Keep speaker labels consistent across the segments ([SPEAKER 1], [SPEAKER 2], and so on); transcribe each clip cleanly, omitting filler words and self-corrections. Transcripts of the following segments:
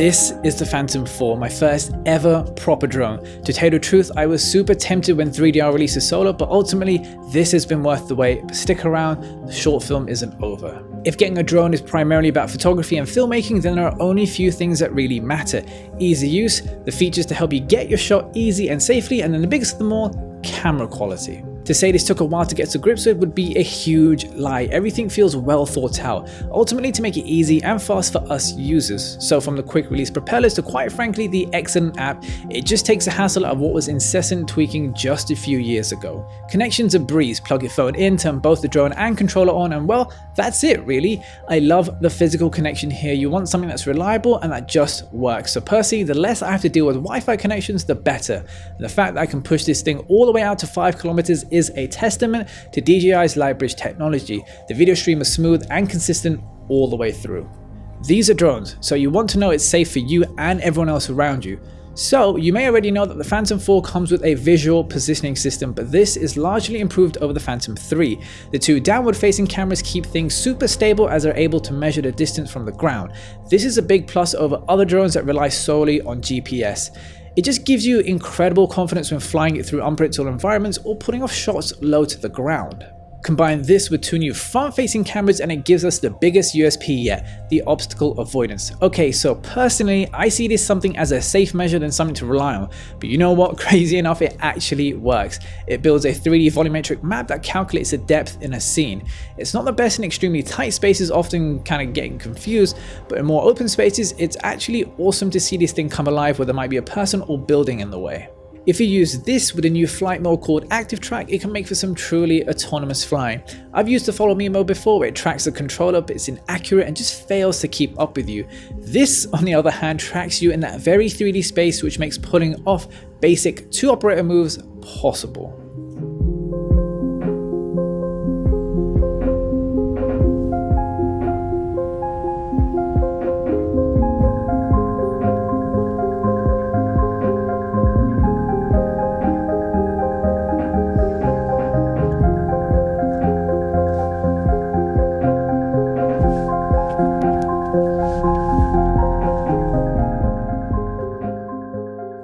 [SPEAKER 1] This is the Phantom 4, my first ever proper drone. To tell you the truth, I was super tempted when 3DR released a solo, but ultimately this has been worth the wait. But stick around, the short film isn't over. If getting a drone is primarily about photography and filmmaking, then there are only a few things that really matter. Easy use, the features to help you get your shot easy and safely, and then the biggest of them all, camera quality. To say this took a while to get to grips with would be a huge lie. Everything feels well thought out, ultimately to make it easy and fast for us users. So from the quick release propellers to quite frankly the excellent app, it just takes the hassle out of what was incessant tweaking just a few years ago. Connection's a breeze, plug your phone in, turn both the drone and controller on, and well, that's it really. I love the physical connection here. You want something that's reliable and that just works. So personally, the less I have to deal with Wi-Fi connections, the better. And the fact that I can push this thing all the way out to 5 kilometers is a testament to DJI's light bridge technology. The video stream is smooth and consistent all the way through. These are drones, so you want to know it's safe for you and everyone else around you. So you may already know that the Phantom 4 comes with a visual positioning system, but this is largely improved over the Phantom 3. The two downward facing cameras keep things super stable as they're able to measure the distance from the ground. This is a big plus over other drones that rely solely on GPS. It just gives you incredible confidence when flying it through unpredictable environments or putting off shots low to the ground. Combine this with two new front-facing cameras and it gives us the biggest USP yet, the obstacle avoidance. Okay, so personally, I see this something as a safe measure than something to rely on, but you know what, crazy enough, it actually works. It builds a 3D volumetric map that calculates the depth in a scene. It's not the best in extremely tight spaces, often kind of getting confused, but in more open spaces, it's actually awesome to see this thing come alive where there might be a person or building in the way. If you use this with a new flight mode called Active Track, it can make for some truly autonomous flying. I've used the follow me mode before where it tracks the controller but it's inaccurate and just fails to keep up with you. This, on the other hand, tracks you in that very 3D space, which makes pulling off basic 2-operator moves possible.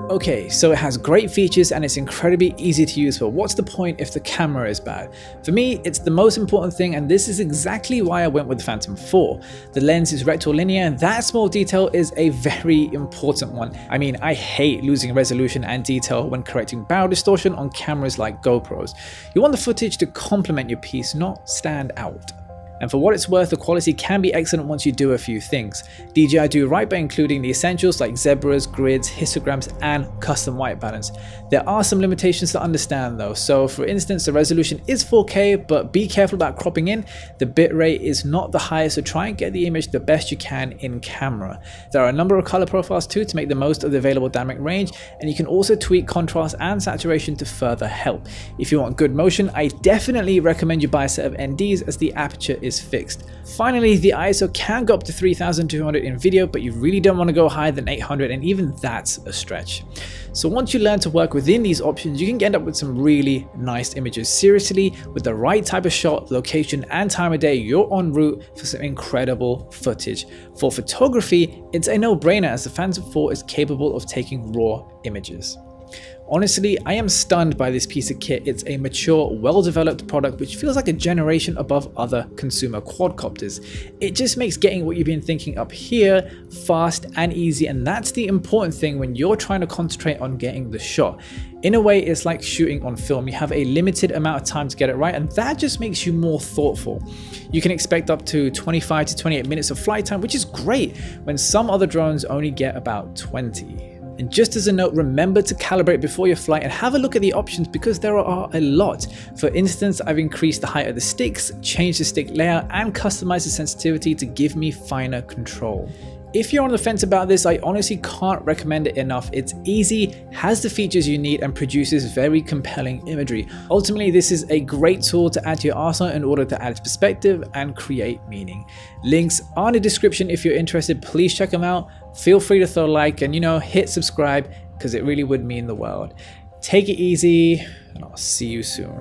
[SPEAKER 1] Okay, so it has great features and it's incredibly easy to use, but what's the point if the camera is bad? For me, it's the most important thing, and this is exactly why I went with the Phantom 4. The lens is rectilinear and that small detail is a very important one. I mean, I hate losing resolution and detail when correcting barrel distortion on cameras like GoPros. You want the footage to complement your piece, not stand out. And for what it's worth, the quality can be excellent once you do a few things. DJI do right by including the essentials like zebras, grids, histograms, and custom white balance. There are some limitations to understand though. So for instance, the resolution is 4K, but be careful about cropping in. The bitrate is not the highest, so try and get the image the best you can in camera. There are a number of color profiles too to make the most of the available dynamic range, and you can also tweak contrast and saturation to further help. If you want good motion, I definitely recommend you buy a set of NDs as the aperture is fixed. Finally, the ISO can go up to 3200 in video, but you really don't want to go higher than 800, and even that's a stretch. So once you learn to work within these options, you can end up with some really nice images. Seriously, with the right type of shot, location, and time of day, you're en route for some incredible footage. For photography, it's a no-brainer as the Phantom 4 is capable of taking raw images. Honestly, I am stunned by this piece of kit. It's a mature, well-developed product which feels like a generation above other consumer quadcopters. It just makes getting what you've been thinking up here fast and easy, and that's the important thing when you're trying to concentrate on getting the shot. In a way, it's like shooting on film. You have a limited amount of time to get it right, and that just makes you more thoughtful. You can expect up to 25 to 28 minutes of flight time, which is great when some other drones only get about 20. And just as a note, remember to calibrate before your flight and have a look at the options because there are a lot. For instance, I've increased the height of the sticks, changed the stick layout, and customized the sensitivity to give me finer control. If you're on the fence about this, I honestly can't recommend it enough. It's easy, has the features you need, and produces very compelling imagery. Ultimately, this is a great tool to add to your arsenal in order to add perspective and create meaning. Links are in the description if you're interested. Please check them out. Feel free to throw a like and hit subscribe because it really would mean the world. Take it easy, and I'll see you soon.